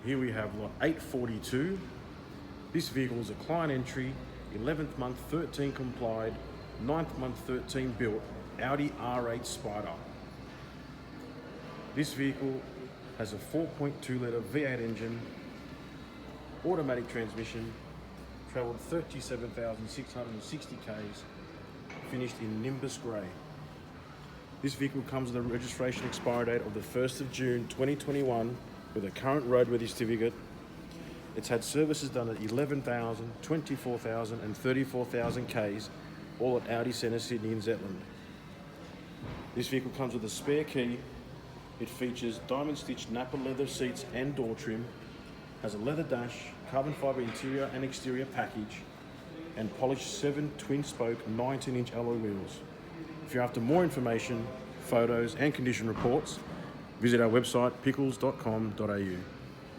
Here we have lot 842. This vehicle is a client entry, 11th month 13 complied, 9th month 13 built, Audi R8 Spider. This vehicle has a 4.2 litre V8 engine, automatic transmission, travelled 37,660 Ks, finished in Nimbus Grey. This vehicle comes with a registration expiry date of the 1st of June 2021 with a current roadworthy certificate. It's had services done at 11,000, 24,000 and 34,000 Ks, all at Audi Centre, Sydney and Zetland. This vehicle comes with a spare key. It features diamond stitched Nappa leather seats and door trim, has a leather dash, carbon fibre interior and exterior package, and polished 7 twin spoke 19-inch alloy wheels. If you're after more information, photos and condition reports, visit our website pickles.com.au.